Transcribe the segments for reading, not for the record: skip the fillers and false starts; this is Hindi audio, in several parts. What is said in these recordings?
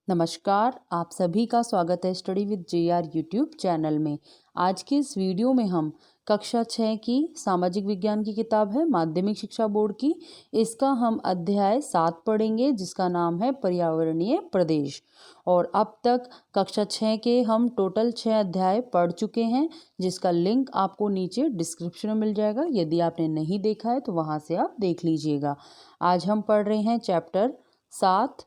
नमस्कार, आप सभी का स्वागत है study with JR YouTube channel में। आज के इस वीडियो में हम कक्षा 6 की सामाजिक विज्ञान की किताब है माध्यमिक शिक्षा बोर्ड की। इसका हम अध्याय 7 पढ़ेंगे जिसका नाम है पर्यावरणीय प्रदेश। और अब तक कक्षा 6 के हम टोटल 6 अध्याय पढ़ चुके हैं, जिसका लिंक आपको नीचे डिस्क्रिप्शन में मिल जाएगा। यदि आपने नहीं देखा है तो वहाँ से आप देख लीजिएगा। आज हम पढ़ रहे हैं चैप्टर 7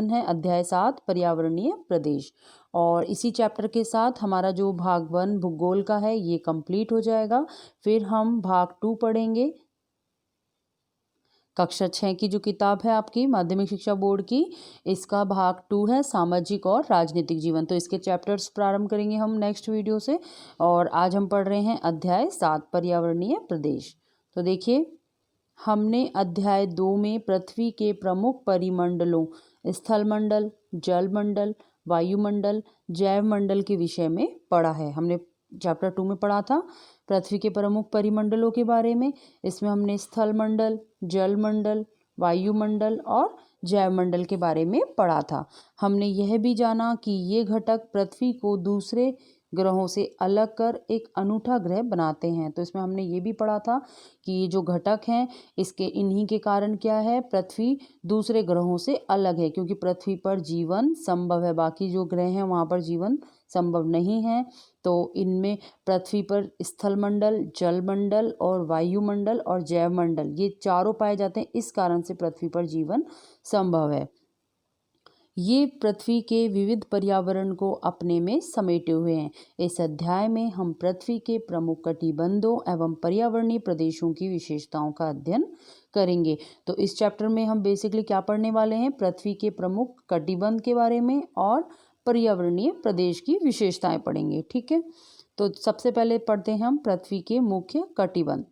है, अध्याय 7 पर्यावरणीय प्रदेश। और इसी चैप्टर के साथ हमारा जो भाग 1 भूगोल का है ये कंप्लीट हो जाएगा। फिर हम भाग 2 पढ़ेंगे। कक्षा 6 की जो किताब है आपकी माध्यमिक शिक्षा बोर्ड की, इसका भाग 2 है सामाजिक और राजनीतिक जीवन। तो इसके चैप्टर्स प्रारंभ करेंगे हम नेक्स्ट वीडियो से। और आज हम पढ़ रहे हैं अध्याय 7 पर्यावरणीय प्रदेश। तो देखिए, हमने अध्याय 2 में पृथ्वी के प्रमुख परिमंडलों स्थलमंडल, जलमंडल, वायुमंडल, जैवमंडल के विषय में पढ़ा है। हमने चैप्टर 2 में पढ़ा था पृथ्वी के प्रमुख परिमंडलों के बारे में। इसमें हमने स्थलमंडल, जलमंडल, वायुमंडल और जैवमंडल के बारे में पढ़ा था। हमने यह भी जाना कि ये घटक पृथ्वी को दूसरे ग्रहों से अलग कर एक अनूठा ग्रह बनाते हैं। तो इसमें हमने ये भी पढ़ा था कि ये जो घटक हैं इसके इन्हीं के कारण क्या है, पृथ्वी दूसरे ग्रहों से अलग है, क्योंकि पृथ्वी पर जीवन संभव है। बाकी जो ग्रह हैं वहाँ पर जीवन संभव नहीं है। तो इनमें पृथ्वी पर स्थलमंडल, जलमंडल और वायुमंडल और जैवमंडल ये चारों पाए जाते हैं। इस कारण से पृथ्वी पर जीवन संभव है। ये पृथ्वी के विविध पर्यावरण को अपने में समेटे हुए हैं। इस अध्याय में हम पृथ्वी के प्रमुख कटिबंधों एवं पर्यावरणीय प्रदेशों की विशेषताओं का अध्ययन करेंगे। तो इस चैप्टर में हम बेसिकली क्या पढ़ने वाले हैं, पृथ्वी के प्रमुख कटिबंध के बारे में और पर्यावरणीय प्रदेश की विशेषताएं पढ़ेंगे। ठीक है, तो सबसे पहले पढ़ते हैं हम पृथ्वी के मुख्य कटिबंध।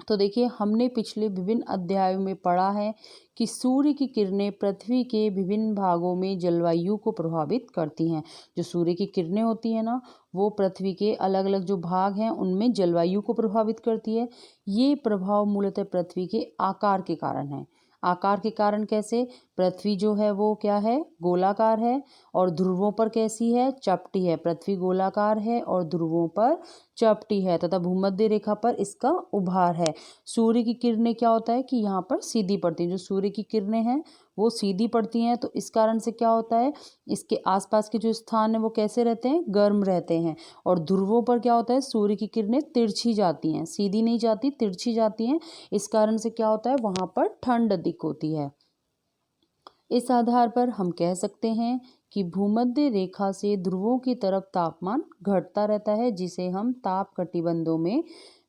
तो देखिए, हमने पिछले विभिन्न अध्यायों में पढ़ा है कि सूर्य की किरणें पृथ्वी के विभिन्न भागों में जलवायु को प्रभावित करती हैं। जो सूर्य की किरणें होती हैं ना, वो पृथ्वी के अलग अलग जो भाग हैं उनमें जलवायु को प्रभावित करती है। ये प्रभाव मूलतः पृथ्वी के आकार के कारण है। आकार के कारण कैसे, पृथ्वी जो है वो क्या है, गोलाकार है और ध्रुवों पर कैसी है, चपटी है। पृथ्वी गोलाकार है और ध्रुवों पर चपटी है तथा भूमध्य रेखा पर इसका उभार है। सूर्य की किरणें क्या होता है कि यहाँ पर सीधी पड़ती हैं। जो सूर्य की किरणें हैं वो सीधी पड़ती हैं, तो इस कारण से क्या होता है, इसके आसपास के जो स्थान है वो कैसे रहते हैं, गर्म रहते हैं। और ध्रुवों पर क्या होता है, सूर्य की किरणें तिरछी जाती हैं, सीधी नहीं जाती, तिरछी जाती हैं। इस कारण से क्या होता है, वहाँ पर ठंड अधिक होती है। इस आधार पर हम कह सकते हैं कि भूमध्य रेखा से ध्रुवों की तरफ तापमान घटता रहता है, जिसे हम ताप कटिबंधों में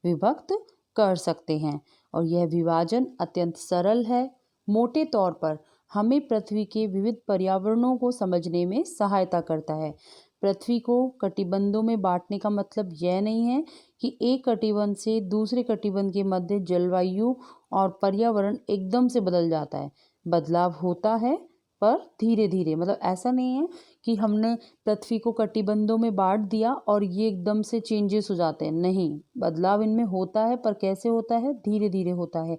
विभक्त कर सकते हैं। और यह विभाजन अत्यंत सरल है। मोटे तौर पर हमें पृथ्वी के विविध पर्यावरणों को समझने में सहायता करता है। पृथ्वी को कटिबंधों में बांटने का मतलब यह नहीं है कि एक कटिबंध से दूसरे कटिबंध के मध्य जलवायु और पर्यावरण एकदम से बदल जाता है। बदलाव होता है पर धीरे धीरे, मतलब ऐसा नहीं है कि हमने पृथ्वी को कटिबंधों में बांट दिया और ये एकदम से चेंजेस हो जाते हैं। नहीं, बदलाव इनमें होता है, पर कैसे होता है, धीरे धीरे होता है।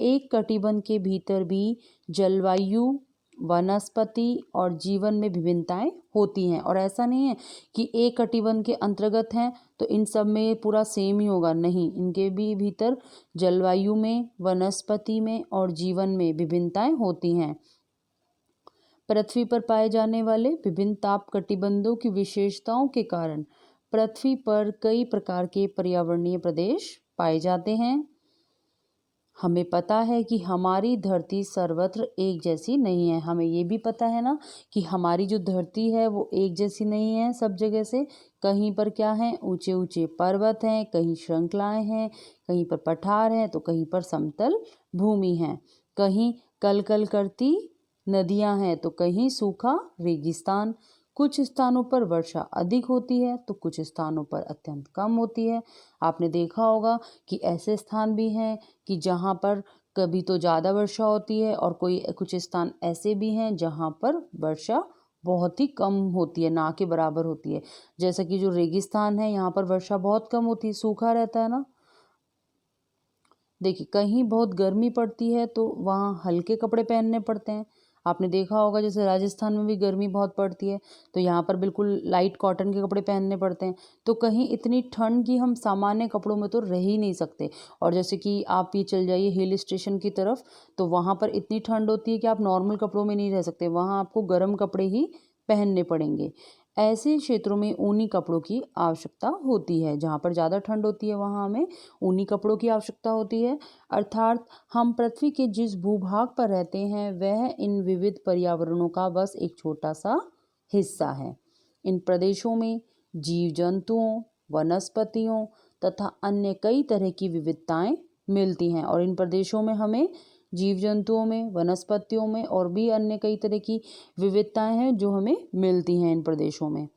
एक कटिबंध के भीतर भी जलवायु, वनस्पति और जीवन में विभिन्नताएं होती हैं। और ऐसा नहीं है कि एक कटिबंध के अंतर्गत हैं तो इन सब में पूरा सेम ही होगा। नहीं, इनके भी भीतर जलवायु में, वनस्पति में और जीवन में विभिन्नताएं होती हैं। पृथ्वी पर पाए जाने वाले विभिन्न ताप कटिबंधों की विशेषताओं के कारण पृथ्वी पर कई प्रकार के पर्यावरणीय प्रदेश पाए जाते हैं। हमें पता है कि हमारी धरती सर्वत्र एक जैसी नहीं है। हमें ये भी पता है ना कि हमारी जो धरती है वो एक जैसी नहीं है सब जगह से। कहीं पर क्या है, ऊंचे ऊंचे पर्वत हैं, कहीं श्रृंखलाएं हैं, कहीं पर पठार हैं तो कहीं पर समतल भूमि है। कहीं कल कल करती नदियां हैं तो कहीं सूखा रेगिस्तान। कुछ स्थानों पर वर्षा अधिक होती है तो कुछ स्थानों पर अत्यंत कम होती है। आपने देखा होगा कि ऐसे स्थान भी हैं कि जहाँ पर कभी तो ज़्यादा वर्षा होती है और कुछ स्थान ऐसे भी हैं जहाँ पर वर्षा बहुत ही कम होती है, ना के बराबर होती है। जैसा कि जो रेगिस्तान है यहाँ पर वर्षा बहुत कम होती है, सूखा रहता है ना। देखिए, कहीं बहुत गर्मी पड़ती है तो वहाँ हल्के कपड़े पहनने पड़ते हैं। आपने देखा होगा जैसे राजस्थान में भी गर्मी बहुत पड़ती है, तो यहाँ पर बिल्कुल लाइट कॉटन के कपड़े पहनने पड़ते हैं। तो कहीं इतनी ठंड की हम सामान्य कपड़ों में तो रह ही नहीं सकते। और जैसे कि आप ये चल जाइए हिल स्टेशन की तरफ, तो वहाँ पर इतनी ठंड होती है कि आप नॉर्मल कपड़ों में नहीं रह सकते, वहाँ आपको गर्म कपड़े ही पहनने पड़ेंगे। ऐसे क्षेत्रों में ऊनी कपड़ों की आवश्यकता होती है। जहाँ पर ज़्यादा ठंड होती है वहाँ हमें ऊनी कपड़ों की आवश्यकता होती है। अर्थात हम पृथ्वी के जिस भूभाग पर रहते हैं वह इन विविध पर्यावरणों का बस एक छोटा सा हिस्सा है। इन प्रदेशों में जीव जंतुओं, वनस्पतियों तथा अन्य कई तरह की विविधताएं मिलती हैं। और इन प्रदेशों में हमें जीव जंतुओं में, वनस्पतियों में और भी अन्य कई तरह की विविधताएं हैं जो हमें मिलती हैं इन प्रदेशों में।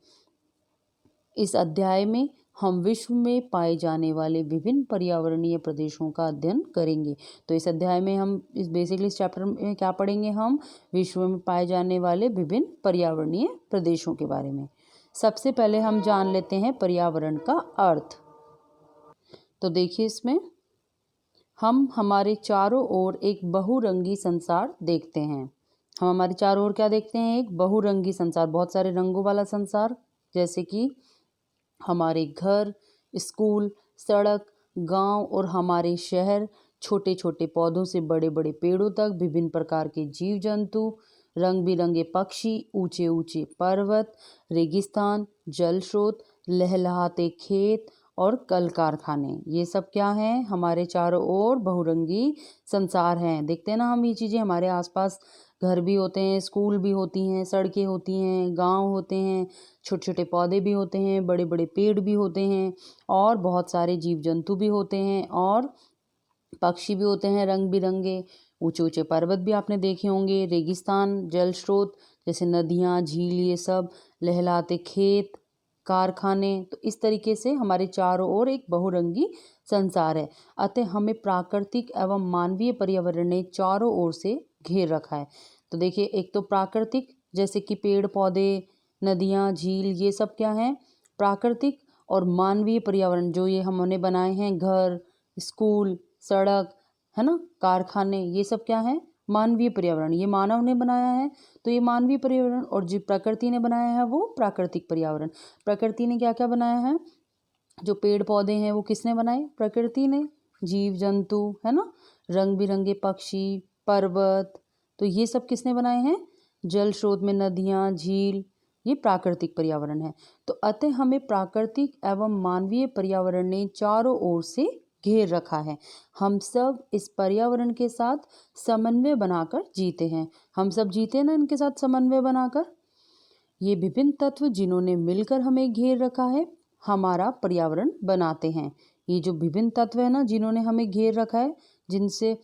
इस अध्याय में हम विश्व में पाए जाने वाले विभिन्न पर्यावरणीय प्रदेशों का अध्ययन करेंगे। तो इस अध्याय में हम इस चैप्टर में क्या पढ़ेंगे, हम विश्व में पाए जाने वाले विभिन्न पर्यावरणीय प्रदेशों के बारे में। सबसे पहले हम जान लेते हैं पर्यावरण का अर्थ। तो देखिए इसमें हम हमारे चारों ओर एक बहुरंगी संसार देखते हैं। हम हमारे चारों ओर क्या देखते हैं, एक बहुरंगी संसार, बहुत सारे रंगों वाला संसार। जैसे कि हमारे घर, स्कूल, सड़क, गांव और हमारे शहर, छोटे छोटे पौधों से बड़े बड़े पेड़ों तक, विभिन्न प्रकार के जीव जंतु, रंग बिरंगे पक्षी, ऊंचे ऊंचे पर्वत, रेगिस्तान, जल स्रोत, लहलहाते खेत और कल कारखाने, ये सब क्या हैं, हमारे चारों ओर बहुरंगी संसार हैं। देखते हैं ना हम ये चीज़ें, हमारे आसपास घर भी होते हैं, स्कूल भी होती हैं, सड़कें होती हैं, गांव होते हैं, छोटे छोटे पौधे भी होते हैं, बड़े बड़े पेड़ भी होते हैं और बहुत सारे जीव जंतु भी होते हैं और पक्षी भी होते हैं रंग बिरंगे। ऊंचे ऊंचे पर्वत भी आपने देखे होंगे, रेगिस्तान, जल स्रोत जैसे नदियाँ, झील, ये सब, लहलाते खेत, कारखाने। तो इस तरीके से हमारे चारों ओर एक बहुरंगी संसार है। अतः हमें प्राकृतिक एवं मानवीय पर्यावरण ने चारों ओर से घेर रखा है। तो देखिए, एक तो प्राकृतिक जैसे कि पेड़ पौधे, नदियाँ, झील, ये सब क्या हैं, प्राकृतिक। और मानवीय पर्यावरण जो ये हमने बनाए हैं, घर, स्कूल, सड़क, है ना, कारखाने, ये सब क्या है, मानवीय पर्यावरण, ये मानव ने बनाया है। तो ये मानवीय पर्यावरण। और जो प्रकृति ने बनाया है वो प्राकृतिक पर्यावरण। प्रकृति ने क्या क्या बनाया है, जो पेड़ पौधे हैं वो किसने बनाए, प्रकृति ने। जीव जंतु, है ना, रंग बिरंगे पक्षी, पर्वत, तो ये सब किसने बनाए हैं, जल स्रोत में नदियाँ, झील, ये प्राकृतिक पर्यावरण है। तो अतः हमें प्राकृतिक एवं मानवीय पर्यावरण ने चारों ओर से घेर रखा है। हम सब इस पर्यावरण के साथ समन्वय बनाकर जीते हैं। हम सब जीते हैं ना इनके साथ समन्वय बनाकर। ये विभिन्न तत्व जिन्होंने मिलकर हमें घेर रखा है हमारा पर्यावरण बनाते हैं। ये जो विभिन्न तत्व है ना जिन्होंने हमें घेर रखा है, जिनसे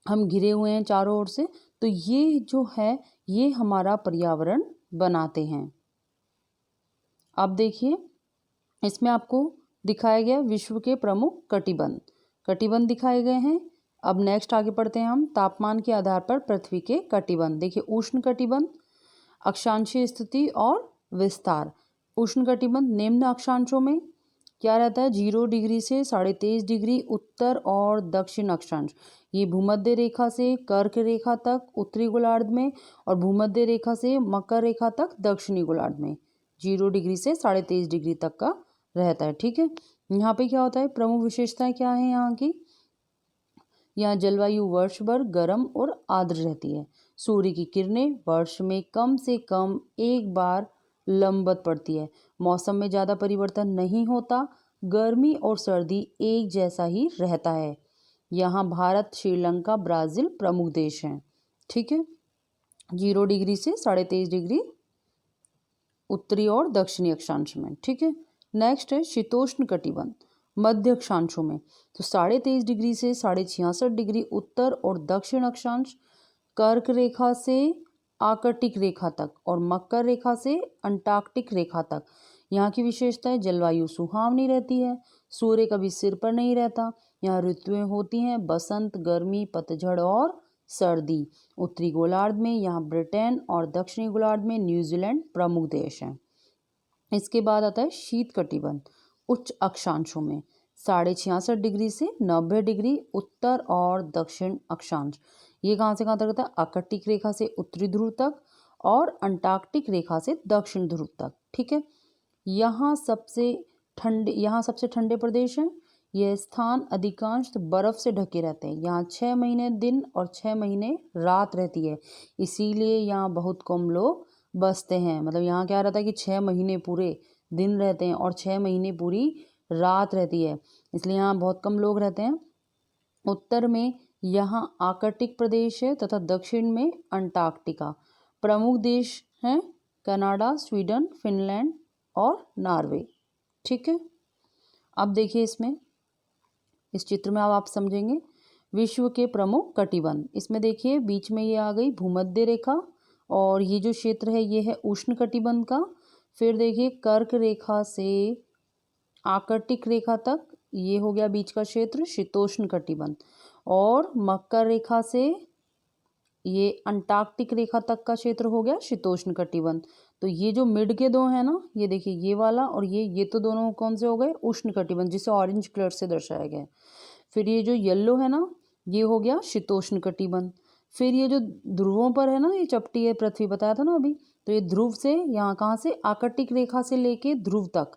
हम घिरे हुए हैं चारों ओर से, तो ये जो है ये हमारा पर्यावरण बनाते हैं। अब देखिए इसमें आपको दिखाया गया विश्व के प्रमुख कटिबंध, कटिबंध दिखाए गए हैं। अब नेक्स्ट आगे पढ़ते हैं हम, तापमान के आधार पर पृथ्वी के कटिबंध। देखिए, उष्ण कटिबंध, अक्षांशीय स्थिति और विस्तार। उष्ण कटिबंध निम्न अक्षांशों में क्या रहता है, 0 डिग्री से 23.5 डिग्री उत्तर और दक्षिण अक्षांश। ये भूमध्य रेखा से कर्क रेखा तक उत्तरी गोलार्ध में और भूमध्य रेखा से मकर रेखा तक दक्षिणी गोलार्ध में 0 डिग्री से 23.5 डिग्री तक का रहता है। ठीक है, यहाँ पे क्या होता है, प्रमुख विशेषताएं क्या है यहाँ की, यहाँ जलवायु वर्ष भर गर्म और आर्द्र रहती है। सूर्य की किरणें वर्ष में कम से कम एक बार लंबवत पड़ती है। मौसम में ज़्यादा परिवर्तन नहीं होता, गर्मी और सर्दी एक जैसा ही रहता है। यहाँ भारत, श्रीलंका, ब्राज़ील प्रमुख देश हैं। ठीक है, 0 डिग्री से 23.5 डिग्री उत्तरी और दक्षिणी अक्षांश में। ठीक है, नेक्स्ट है शीतोष्ण कटिबंध, मध्य अक्षांशों में। तो 23.5 डिग्री से 66.5 डिग्री उत्तर और दक्षिण अक्षांश, कर्क रेखा से आर्कटिक रेखा तक और मकर रेखा से अंटार्कटिक रेखा तक। यहाँ की विशेषता है जलवायु सुहावनी रहती है, सूर्य कभी सिर पर नहीं रहता। यहाँ ऋतुएं होती हैं बसंत, गर्मी, पतझड़ और सर्दी। उत्तरी गोलार्ध में यहाँ ब्रिटेन और दक्षिणी गोलार्ध में न्यूजीलैंड प्रमुख देश हैं। इसके बाद आता है शीत कटिबंध, उच्च अक्षांशों में 66.5 डिग्री से 90 डिग्री उत्तर और दक्षिण अक्षांश। ये कहाँ से कहाँ तक रहता है, आर्कटिक रेखा से उत्तरी ध्रुव तक और अंटार्कटिक रेखा से दक्षिण ध्रुव तक। ठीक है, यहाँ सबसे ठंडे प्रदेश हैं। यह स्थान अधिकांश बर्फ से ढके रहते हैं। यहाँ 6 महीने दिन और 6 महीने रात रहती है, इसीलिए यहाँ बहुत कम लोग बसते हैं। मतलब यहाँ क्या रहता है कि 6 महीने पूरे दिन रहते हैं और 6 महीने पूरी रात रहती है, इसलिए यहाँ बहुत कम लोग रहते हैं। उत्तर में यहाँ आर्कटिक प्रदेश है तथा दक्षिण में अंटार्कटिका। प्रमुख देश हैं कनाडा, स्वीडन, फिनलैंड और नॉर्वे। ठीक है, अब देखिए इस चित्र में अब आप समझेंगे विश्व के प्रमुख कटिबंध। इसमें देखिए बीच में ये आ गई भूमध्य रेखा और ये जो क्षेत्र है ये है उष्ण कटिबंध का। फिर देखिए कर्क रेखा से आर्कटिक रेखा तक ये हो गया बीच का क्षेत्र शीतोष्ण कटिबंध, और मकर रेखा से ये अंटार्कटिक रेखा तक का क्षेत्र हो गया शीतोष्ण कटिबंध। तो ये जो मिड के दो है ना, ये देखिए ये वाला और ये तो दोनों कौन से हो गए, उष्ण कटिबंध, जिसे ऑरेंज कलर से दर्शाया गया है। फिर ये जो येलो है ना, ये हो गया शीतोष्ण कटिबंध। फिर ये जो ध्रुवों पर है ना, ये चपटी है पृथ्वी बताया था ना अभी, तो ये ध्रुव से यहाँ कहाँ से आर्कटिक रेखा से लेके ध्रुव तक,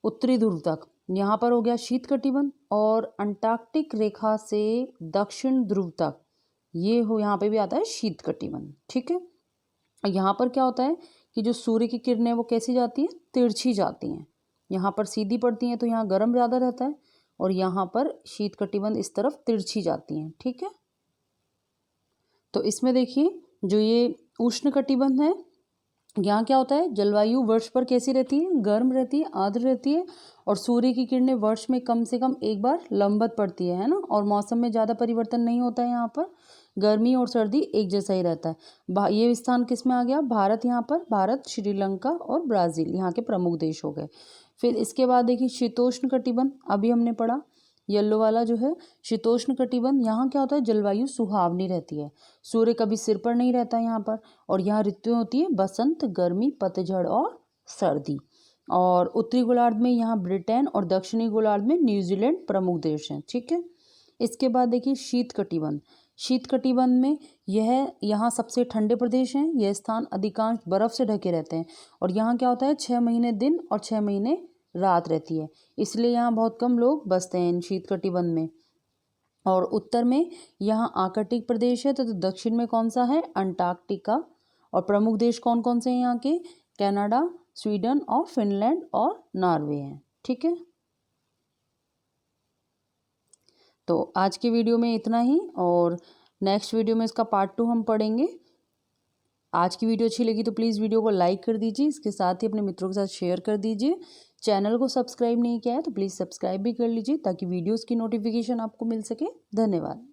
उत्तरी ध्रुव तक, यहाँ पर हो गया शीत कटिबंध। और अंटार्कटिक रेखा से दक्षिण ध्रुव तक ये हो, यहाँ पे भी आता है शीत कटिबंध। ठीक है, यहाँ पर क्या होता है कि जो सूर्य की किरणें वो कैसी जाती हैं, तिरछी जाती हैं। यहाँ पर सीधी पड़ती हैं तो यहाँ गर्म ज़्यादा रहता है, और यहाँ पर शीत कटिबंध इस तरफ तिरछी जाती हैं। ठीक है, तो इसमें देखिए जो ये उष्ण कटिबंध है, यहाँ क्या होता है, जलवायु वर्ष पर कैसी रहती है, गर्म रहती है, आर्द्र रहती है, और सूर्य की किरणें वर्ष में कम से कम एक बार लंबवत पड़ती है ना, और मौसम में ज़्यादा परिवर्तन नहीं होता है। यहाँ पर गर्मी और सर्दी एक जैसा ही रहता है। ये स्थान किस में आ गया, भारत। यहाँ पर भारत, श्रीलंका और ब्राज़ील यहाँ के प्रमुख देश हो गए। फिर इसके बाद देखिए शीतोष्ण कटिबंध, अभी हमने पढ़ा येलो वाला जो है शीतोष्ण कटिबंध। यहाँ क्या होता है, जलवायु सुहावनी रहती है, सूर्य कभी सिर पर नहीं रहता यहाँ पर, और यहाँ ऋतुएं होती है बसंत, गर्मी, पतझड़ और सर्दी। और उत्तरी गोलार्ध में यहाँ ब्रिटेन और दक्षिणी गोलार्ध में न्यूजीलैंड प्रमुख देश हैं। ठीक है, इसके बाद देखिए शीत कटिबंध। शीत कटिबंध में यहाँ सबसे ठंडे प्रदेश हैं। यह स्थान अधिकांश बर्फ से ढके रहते हैं, और यहाँ क्या होता है 6 महीने दिन और 6 महीने रात रहती है, इसलिए यहाँ बहुत कम लोग बसते हैं इन शीत कटिबंध में। और उत्तर में यहाँ आर्कटिक प्रदेश है, तो दक्षिण में कौन सा है, अंटार्कटिका। और प्रमुख देश कौन कौन से हैं यहाँ के, कनाडा, स्वीडन और फिनलैंड और नॉर्वे हैं। ठीक है, तो आज की वीडियो में इतना ही, और नेक्स्ट वीडियो में इसका पार्ट 2 हम पढ़ेंगे। आज की वीडियो अच्छी लगी तो प्लीज़ वीडियो को लाइक कर दीजिए, इसके साथ ही अपने मित्रों के साथ शेयर कर दीजिए। चैनल को सब्सक्राइब नहीं किया है तो प्लीज़ सब्सक्राइब भी कर लीजिए, ताकि वीडियोस की नोटिफिकेशन आपको मिल सके। धन्यवाद।